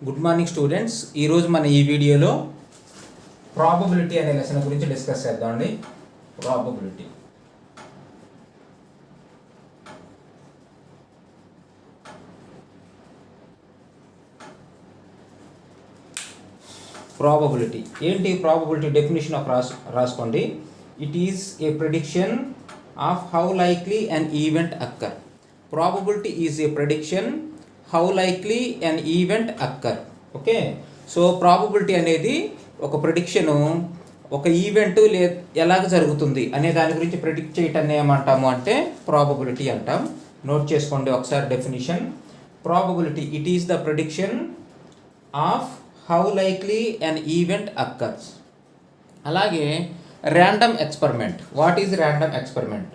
Good morning students. ఈరోజు మన ఈ వీడియోలో ప్రాబబిలిటీ అనే లెసన్ గురించి డిస్కస్ చేద్దామండి. ప్రాబబిలిటీ ప్రాబబిలిటీ ఏంటి? ప్రాబబిలిటీ డెఫినేషన్ ఆఫ్ రాసుకోండి. It is a prediction of how likely an event occur. Probability is a prediction how likely an event occur. Okay, so probability అనేది ఒక ప్రెడిక్షను, ఒక ఈవెంట్ ఎలాగ జరుగుతుంది అనే దాని గురించి ప్రెడిక్ట్ చేయటాన్ని ఏమంటాము అంటే ప్రాబబిలిటీ అంటాం. నోట్ చేసుకోండి ఒకసారి definition. Probability, it is the prediction of how likely an event occurs. అలాగే random experiment. What is random experiment?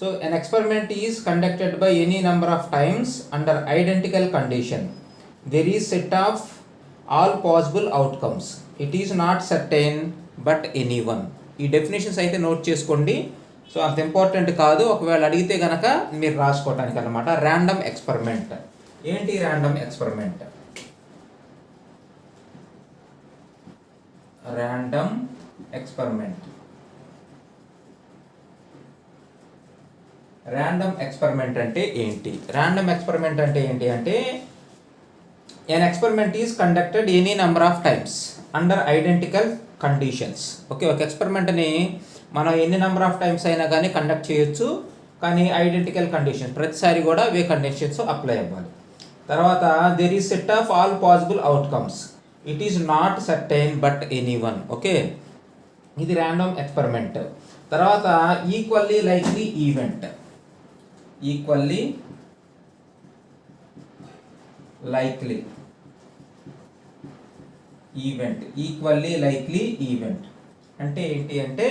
So an experiment is conducted by any number of times under identical condition. There is set of all possible outcomes. It is not certain but any one. ఈ definitions అయితే note చేసుకోండి. So అంత important కాదు, ఒకవేళ అడిగితే కనుక మీరు రాసుకోవటానికి అనమాట. ర్యాండమ్ ఎక్స్పెరిమెంట్ ఏంటి? Random experiment, random experiment. Random experiment అంటే ఏంటి? ర్యాండమ్ ఎక్స్పెరిమెంట్ అంటే ఏంటి అంటే an experiment is conducted any number of times under identical conditions. Okay, ఒక ఎక్స్పెరిమెంట్ని మనం ఎన్ని నెంబర్ ఆఫ్ టైమ్స్ అయినా కానీ కండక్ట్ చేయొచ్చు, కానీ ఐడెంటికల్ కండిషన్స్ ప్రతిసారి కూడా అవే కండిషన్స్ అప్లై అవ్వాలి. తర్వాత there is set of all possible outcomes. It is not certain but any one. Okay, ఇది ర్యాండమ్ ఎక్స్పెరిమెంట్. తర్వాత equally likely event. Equally likely event. Equally likely event అంటే ఏంటి అంటే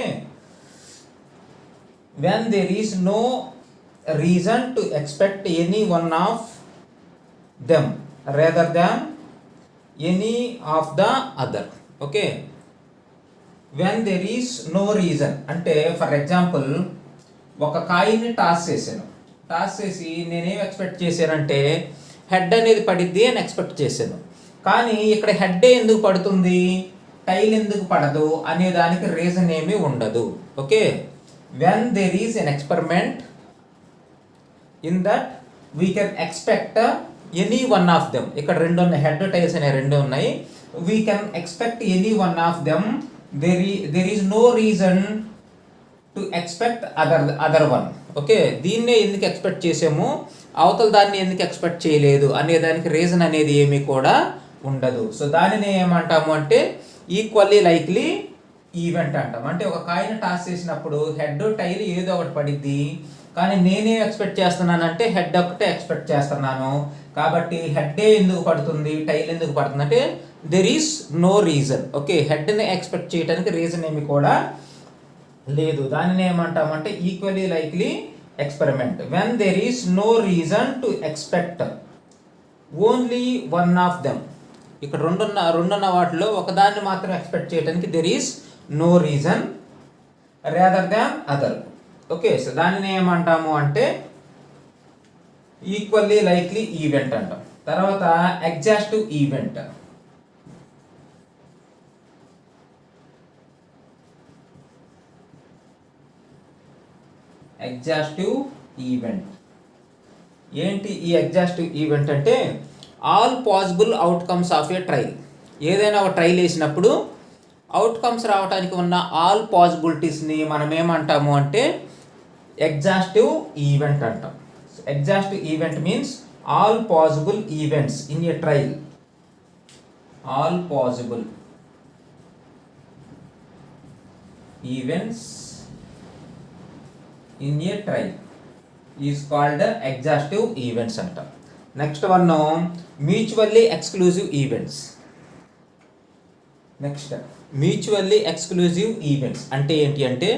when there is no reason to expect any one of them rather than any of the other. Okay, when there is no reason అంటే for example ఒక కాయిని toss చేశాను. Toss చేసి నేనేం expect చేశానంటే హెడ్ అనేది పడిద్ది అని ఎక్స్పెక్ట్ చేశాను. కానీ ఇక్కడ హెడ్ ఎందుకు పడుతుంది, టైల్ ఎందుకు పడదు అనే దానికి రీజన్ ఏమీ ఉండదు. Okay, when there is an experiment in that we can expect any one of them. ఇక్కడ రెండు ఉన్నాయి, హెడ్ టైల్స్ అనే రెండు ఉన్నాయి. We can expect any one of them. There is no reason to expect other one. Okay, దీన్నే ఎందుకు expect చేసాము, అవతల దాన్ని ఎందుకు ఎక్స్పెక్ట్ చేయలేదు అనే దానికి రీజన్ అనేది ఏమీ కూడా ఉండదు. సో దానిని ఏమంటాము అంటే ఈక్వల్లీ లైక్లీ ఈవెంట్ అంటాం. అంటే ఒక కాయిన్ టాస్ చేసినప్పుడు హెడ్ టైల్ ఏదో ఒకటి పడిద్ది, కానీ నేనేం ఎక్స్పెక్ట్ చేస్తున్నానంటే హెడ్ ఒకటే ఎక్స్పెక్ట్ చేస్తున్నాను. కాబట్టి హెడ్డే ఎందుకు పడుతుంది, టైల్ ఎందుకు పడుతుంది అంటే there is no reason. Okay, హెడ్ని ఎక్స్పెక్ట్ చేయడానికి రీజన్ ఏమి కూడా లేదు. దానిని ఏమంటామంటే equally likely experiment when there is no reason to expect only one of them. ఇక్కడ రెండున్న వాటిలో ఒకదాన్ని మాత్రం ఎక్స్పెక్ట్ చేయడానికి there is no reason rather than other. Okay, so దానిని ఏమంటాము అంటే ఈక్వల్లీ లైక్లీ ఈవెంట్ అంటాం. తర్వాత ఎగ్జాస్టివ్ ఈవెంట్. ఎగ్జాస్టివ్ ఈవెంట్ ఏంటి? ఈ ఎగ్జాస్టివ్ ఈవెంట్ అంటే all possible outcomes of A trial. ఏదైనా ఒక ట్రయల్ వేసినప్పుడు అవుట్కమ్స్ రావడానికి ఉన్న ఆల్ పాసిబిలిటీస్ని మనం ఏమంటాము అంటే ఎగ్జాస్టివ్ ఈవెంట్ అంటాం. Exhaustive event means all possible events in a trial. All possible events in a trial is called exhaustive events అంటాం. Next one mutually exclusive events. Next mutually exclusive events అంటే ఏంటి అంటే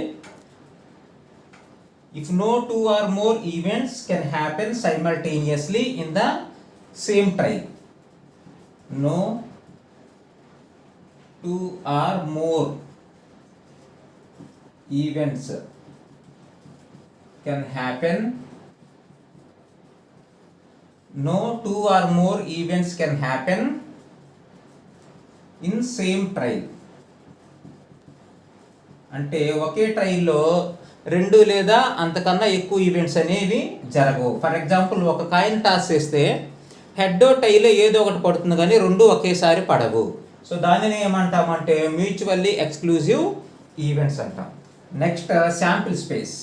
if no two or more events can happen simultaneously in the same trial. No two or more events can happen. No two or more events can happen in same trial. అంటే ఒకే ట్రైల్లో 2 లేదా అంతకన్నా ఎక్కువ events అనేవి జరగవు. For example ఒక coin toss చేస్తే head టైలో ఏదో ఒకటి పడుతుంది కానీ 2 ఒకేసారి పడవు. సో దానిని ఏమంటామంటే మ్యూచువల్లీ ఎక్స్క్లూజివ్ ఈవెంట్స్ అంటాం. Next sample space,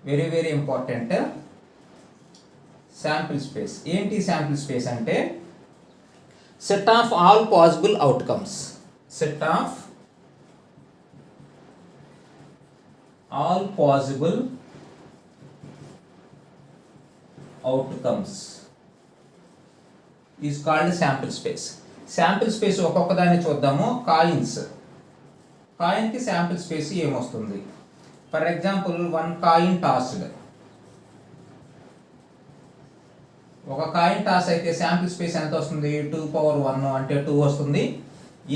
very very important. Sample space ఏంటి? శాంపిల్ స్పేస్ అంటే set of all possible outcomes. Set of all possible outcomes is called sample space. Sample space ఒక్కొక్క దాన్ని చూద్దాము. కాయిన్కి శాంపిల్ స్పేస్ ఏమొస్తుంది? For example 1 coin tossed. ఒక coin toss అయితే sample space ఎంత వస్తుంది? 2 power 1 అంటే 2 వస్తుంది.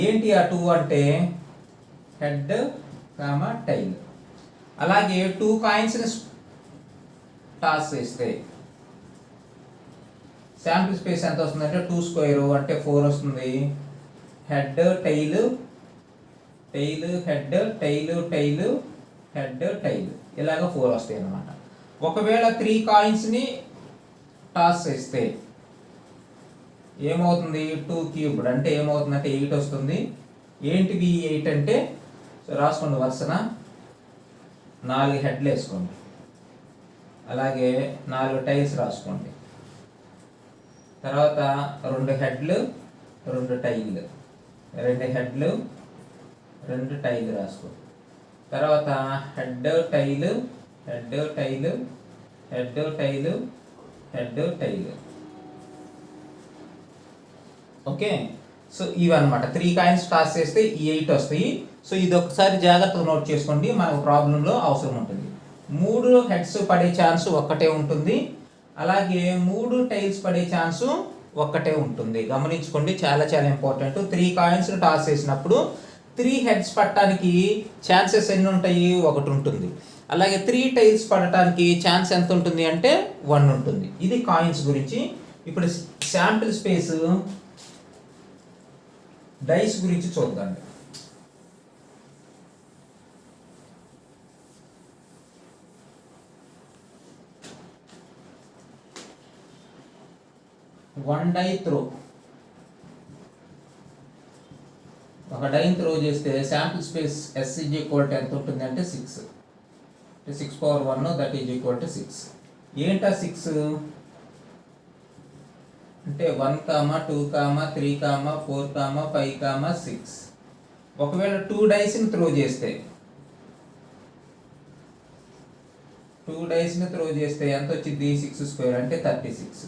ఏంటి ఆ 2 అంటే హెడ్ టైల్. అలాగే 2 కాయిన్స్ని టాస్ చేస్తే శాంపిల్ స్పేస్ ఎంత వస్తుంది అంటే 2 square అంటే 4 వస్తుంది. Head tail tail head tail tail head tail ఇలాగ 4 వస్తాయి అన్నమాట. ఒకవేళ 3 కాయిన్స్ని టాస్ చేస్తే ఏమవుతుంది? 2 cubed అంటే ఏమవుతుందంటే 8 వస్తుంది. ఏంటివి 8 అంటే? సో రాసుకోండి వరుసన. 4 హెడ్లు వేసుకోండి, అలాగే 4 టైల్స్ రాసుకోండి, తర్వాత 2 హెడ్లు 2 టైళ్ళు, 2 హెడ్లు 2 టైల్ రాసుకోండి, తర్వాత head tail head tail head tail head tail. Okay, so ఇవన్నమాట. 3 కాయిన్స్ టాస్ చేస్తే ఈ 8 వస్తాయి. సో ఇది ఒకసారి జాగ్రత్తగా నోట్ చేసుకోండి, మనకు ప్రాబ్లంలో అవసరం ఉంటుంది. 3 హెడ్స్ పడే ఛాన్స్ ఒక్కటే ఉంటుంది, అలాగే 3 టైల్స్ పడే ఛాన్సు ఒక్కటే ఉంటుంది. గమనించుకోండి, చాలా చాలా ఇంపార్టెంట్. 3 కాయిన్స్ టాస్ చేసినప్పుడు 3 హెడ్స్ పట్టడానికి ఛాన్సెస్ ఎన్ని ఉంటాయి? 1 ఉంటుంది. అలాగే 3 టైల్స్ పడటానికి ఛాన్స్ ఎంత ఉంటుంది అంటే 1 ఉంటుంది. ఇది కాయిన్స్ గురించి. ఇప్పుడు శాంపిల్ స్పేస్ డైస్ గురించి చూద్దాం. One die throw. ఒక డైన్ త్రో చేస్తే sample space S is equal to ఎంత ఉంటుంది అంటే 6. 6 power 1 that is equal to 6. ఏంటా 6 అంటే 1, 2, 3, 4, 5, 6. ఒకవేళ 2 డైస్ని త్రో చేస్తే 2 డైస్ని త్రో చేస్తే ఎంత వచ్చింది? 6 square అంటే 36.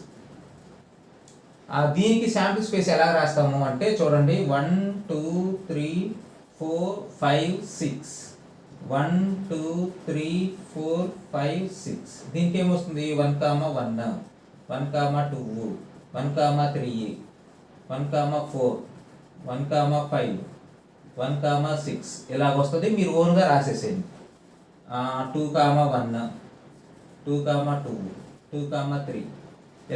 దీనికి శాంపిల్ స్పేస్ ఎలా రాస్తాము అంటే చూడండి, 1, 2, 3, 4, 5, 6. 1, 2, 3, 4, 5, 6. దీనికి ఏమొస్తుంది? 1, 1, 1, 2, 1, 3, 1, 4, 1, 5, 1, 6 ఇలాగ వస్తుంది. మీరు ఓన్గా రాసేసేయండి. 2, 1, 2, 2, 2, 3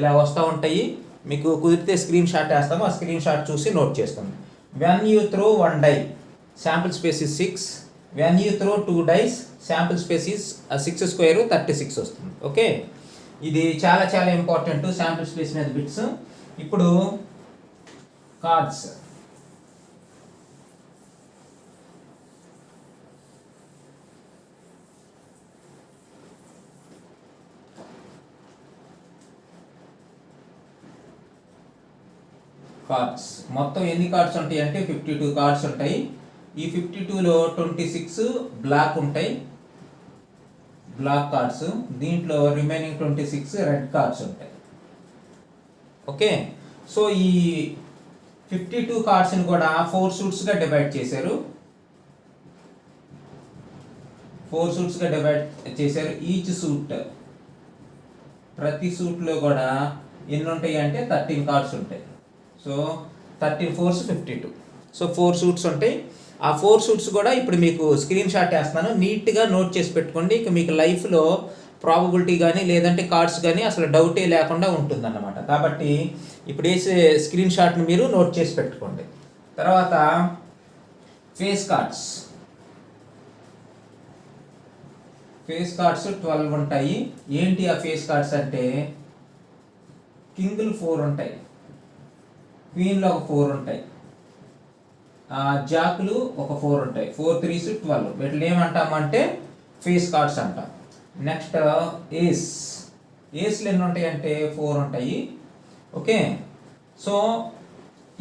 ఇలా వస్తూ ఉంటాయి. మీకు కుదిరితే స్క్రీన్ షాట్ వేస్తాము, ఆ స్క్రీన్ షాట్ చూసి నోట్ చేసుకోండి. When you throw 1 die sample space is 6. When you throw 2 dice sample space is 6 square 36 వస్తుంది. ఓకే, ఇది చాలా చాలా ఇంపార్టెంట్ శాంపిల్ స్పేస్ మీద బిట్స్. ఇప్పుడు కార్డ్స్. కార్డ్స్ మొత్తం ఎన్ని కార్డ్స్ ఉంటాయి అంటే 52 కార్డ్స్ ఉంటాయి. ఈ 52లో 26 బ్లాక్ ఉంటాయి, బ్లాక్ కార్డ్స్. దీంట్లో రిమైనింగ్ 26 రెడ్ కార్డ్స్ ఉంటాయి. ఓకే, సో ఈ 52 కార్డ్స్ని కూడా 4 suitsగా డివైడ్ చేశారు. 4 suitsగా డివైడ్ చేశారు. ఈచ్ సూట్, ప్రతి సూట్లో కూడా ఎన్ని ఉంటాయి అంటే 13 కార్డ్స్ ఉంటాయి. So 13 4s 52. సో 4 suits ఉంటాయి. ఆ 4 suits కూడా ఇప్పుడు మీకు స్క్రీన్ షాట్ వేస్తున్నాను, నీట్గా నోట్ చేసి పెట్టుకోండి. ఇక మీకు లైఫ్లో ప్రాబబిలిటీ కానీ లేదంటే కార్డ్స్ కానీ అసలు డౌటే లేకుండా ఉంటుందన్నమాట. కాబట్టి ఇప్పుడు వేసే స్క్రీన్ షాట్ని మీరు నోట్ చేసి పెట్టుకోండి. తర్వాత ఫేస్ కార్డ్స్ 12 ఉంటాయి. ఏంటి ఆ ఫేస్ కార్డ్స్ అంటే కింగ్లు 4 ఉంటాయి, క్వీన్లు ఒక 4 ఉంటాయి, జాకులు ఒక 4 ఉంటాయి. 4 3s 12. వీటిని ఏమంటామంటే ఫేస్ కార్డ్స్ అంటాం. నెక్స్ట్ ఏస్లు ఎన్ని ఉంటాయి అంటే 4 ఉంటాయి. ఓకే, సో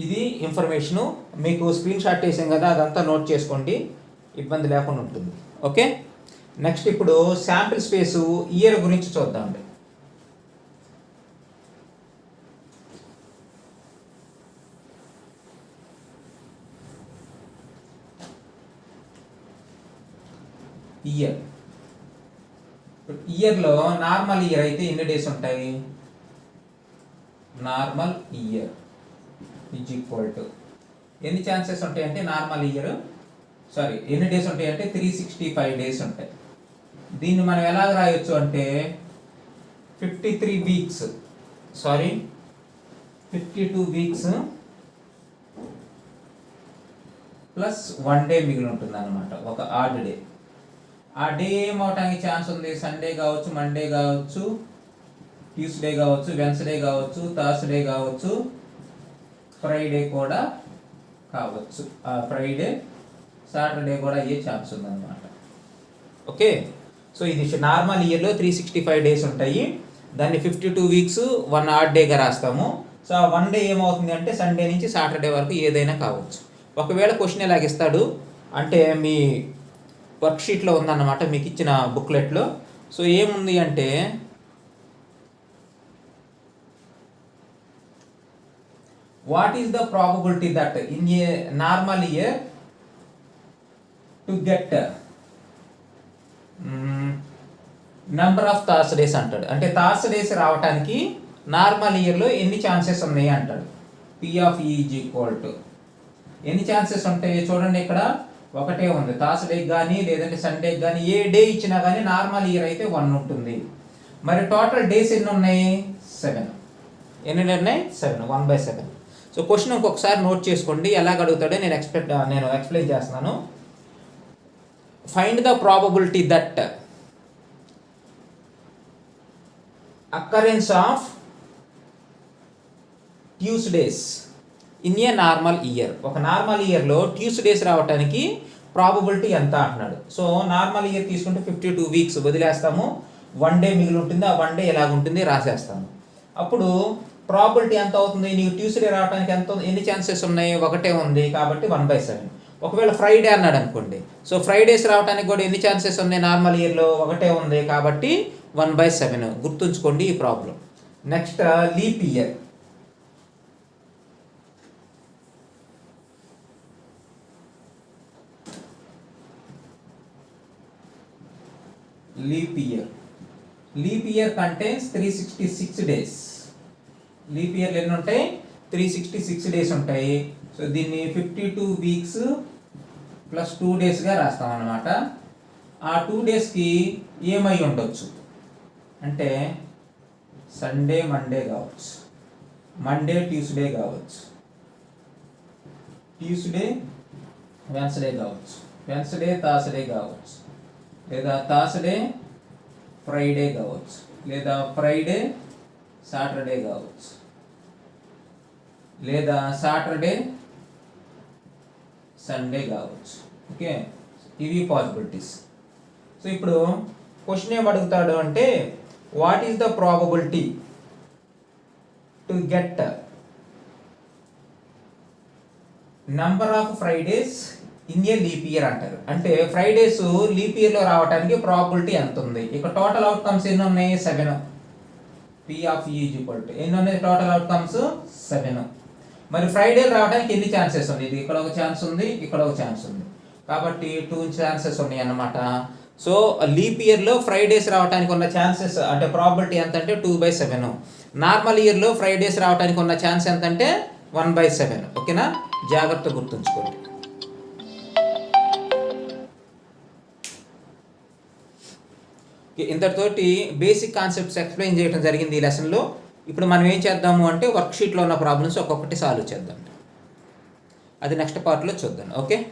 ఇది ఇన్ఫర్మేషను మీకు స్క్రీన్ షాట్ వేసాం కదా, అదంతా నోట్ చేసుకోండి, ఇబ్బంది లేకుండా ఉంటుంది. ఓకే, నెక్స్ట్ ఇప్పుడు శాంపిల్ స్పేసు ఇయర్ గురించి చూద్దామండి. ఇయర్లో నార్మల్ ఇయర్ అయితే ఎన్ని డేస్ ఉంటాయి? Normal year is equal to ఎన్ని ఛాన్సెస్ ఉంటాయి అంటే ఎన్ని డేస్ ఉంటాయి అంటే 365 డేస్ ఉంటాయి. దీన్ని మనం ఎలా రాయొచ్చు అంటే 52 వీక్స్ ప్లస్ 1 డే మిగిలి ఉంటుంది అన్నమాట, ఒక ఆడ్ డే. ఆ డే ఏమవటానికి ఛాన్స్ ఉంది? సండే కావచ్చు, మండే కావచ్చు, ట్యూస్డే కావచ్చు, వెన్స్డే కావచ్చు, థర్స్డే కావచ్చు, ఫ్రైడే కూడా కావచ్చు. ఫ్రైడే సాటర్డే కూడా అయ్యే ఛాన్స్ ఉందన్నమాట. ఓకే, సో ఇది నార్మల్ ఇయర్లో 365 డేస్ ఉంటాయి. దాన్ని 52 వీక్స్ 1 ఆడ్ డేగా రాస్తాము. సో ఆ 1 డే ఏమవుతుంది అంటే సండే నుంచి సాటర్డే వరకు ఏదైనా కావచ్చు. ఒకవేళ క్వశ్చన్ ఎలాగిస్తాడు అంటే మీ వర్క్షీట్లో ఉందన్నమాట, మీకు ఇచ్చిన బుక్లెట్లో. సో ఏముంది అంటే what is the probability that in a normal year to get number of Thursdays అంటాడు. అంటే థర్స్డేస్ రావడానికి నార్మల్ ఇయర్లో ఎన్ని ఛాన్సెస్ ఉన్నాయి అంటాడు. P of E is equal to ఎన్ని ఛాన్సెస్ ఉంటాయి చూడండి, ఇక్కడ ఒకటే ఉంది. థర్స్డేకి కానీ లేదంటే సండేకి కానీ ఏ డే ఇచ్చినా కానీ నార్మల్ ఇయర్ అయితే 1 ఉంటుంది. మరి టోటల్ డేస్ ఎన్ని ఉన్నాయి? 7. ఎన్ని ఉన్నాయి? 7. 1/7. సో క్వశ్చన్ ఇంకొకసారి నోట్ చేసుకోండి, ఎలాగ అడుగుతాడో నేను ఎక్స్ప్లెయిన్ చేస్తున్నాను. Find the probability that occurrence of Tuesdays in a normal year. ఒక నార్మల్ ఇయర్లో ట్యూస్డేస్ రావడానికి ప్రాబబిలిటీ ఎంత అంటున్నాడు. సో నార్మల్ ఇయర్ తీసుకుంటే 52 వీక్స్ వదిలేస్తాము, 1 డే మిగిలి ఉంటుంది. ఆ 1 డే ఎలాగుంటుంది రాసేస్తాము. అప్పుడు ప్రాబిలిటీ ఎంత అవుతుంది? నీకు ట్యూస్డే రావడానికి ఎన్ని ఛాన్సెస్ ఉన్నాయి? ఒకటే ఉంది కాబట్టి 1/7. ఒకవేళ ఫ్రైడే అన్నాడు అనుకోండి, సో ఫ్రైడేస్ రావడానికి కూడా ఎన్ని ఛాన్సెస్ ఉన్నాయి? నార్మల్ ఇయర్లో ఒకటే ఉంది కాబట్టి 1/7. గుర్తుంచుకోండి ఈ problem. Next leap year. Leap year contains 366 days. Leap ఇయర్లు ఎన్ని ఉంటాయి? 366 డేస్ ఉంటాయి. సో దీన్ని 52 వీక్స్ ప్లస్ 2 డేస్గా రాస్తాం అన్నమాట. ఆ 2 డేస్కి ఏమై ఉండొచ్చు అంటే సండే మండే కావచ్చు, మండే ట్యూస్డే కావచ్చు, ట్యూస్డే వెన్స్డే కావచ్చు, వెన్స్డే థర్స్డే కావచ్చు, లేదా థర్స్డే ఫ్రైడే కావచ్చు, లేదా ఫ్రైడే సాటర్డే కావచ్చు, లేదా సాటర్డే సండే కావచ్చు. ఓకే, ఇవి పాసిబిలిటీస్. సో ఇప్పుడు క్వశ్చన్ ఏం అడుగుతాడు అంటే what is the probability to get number of Fridays in a leap year అంటారు. అంటే ఫ్రైడేస్ లీప్ ఇయర్లో రావడానికి ప్రాబిలిటీ ఎంత ఉంది? ఇక్కడ టోటల్ అవుట్కమ్స్ ఎన్ని ఉన్నాయి? 7. P of E is equal to ఎన్ని ఉన్నాయి? Total outcomes 7. మరి ఫ్రైడేలు రావడానికి ఎన్ని ఛాన్సెస్ ఉంది? ఇది ఇక్కడ ఒక ఛాన్స్ ఉంది, ఇక్కడ ఒక ఛాన్స్ ఉంది, కాబట్టి 2 ఛాన్సెస్ ఉన్నాయి అన్నమాట. సో లీప్ ఇయర్లో ఫ్రైడేస్ రావడానికి ఉన్న ఛాన్సెస్ అంటే ప్రాబిలిటీ ఎంత అంటే 2/7. నార్మల్ ఇయర్లో ఫ్రైడేస్ రావడానికి ఉన్న ఛాన్స్ ఎంత అంటే 1/7. ఓకేనా, జాగ్రత్త గుర్తుంచుకోండి. ఇంతటితోటి బేసిక్ కాన్సెప్ట్స్ ఎక్స్ప్లెయిన్ చేయడం జరిగింది ఈ లెసన్లో. ఇప్పుడు మనం ఏం చేద్దాము అంటే వర్క్షీట్లో ఉన్న ప్రాబ్లమ్స్ ఒక్కొక్కటి సాల్వ్ చేద్దాం. అది నెక్స్ట్ పార్ట్లో చూద్దాం. ఓకే.